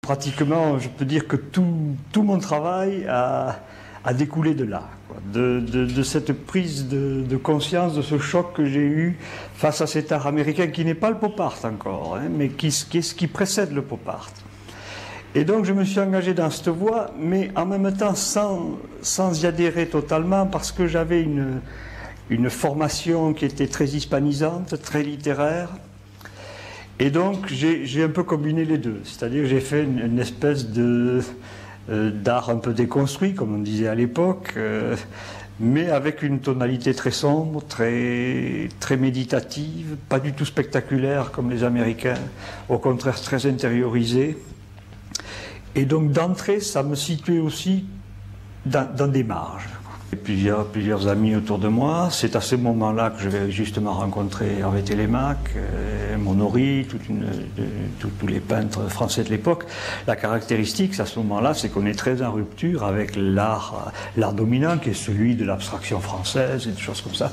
Pratiquement, je peux dire que tout mon travail a découlé de là, quoi. De cette prise de conscience, de ce choc que j'ai eu face à cet art américain qui n'est pas le pop art encore, hein, mais qui est ce qui précède le pop art. Et donc je me suis engagé dans cette voie, mais en même temps sans y adhérer totalement, parce que j'avais une formation qui était très hispanisante, très littéraire. Et donc j'ai un peu combiné les deux, c'est-à-dire que j'ai fait une espèce d'art un peu déconstruit, comme on disait à l'époque, mais avec une tonalité très sombre, très méditative, pas du tout spectaculaire comme les Américains, au contraire très intériorisée. Et donc d'entrée, ça me situait aussi dans des marges. Plusieurs amis autour de moi. C'est à ce moment-là que je vais justement rencontrer Hervé Télémaque, Monori, tous les peintres français de l'époque. La caractéristique à ce moment-là, c'est qu'on est très en rupture avec l'art dominant, qui est celui de l'abstraction française et des choses comme ça.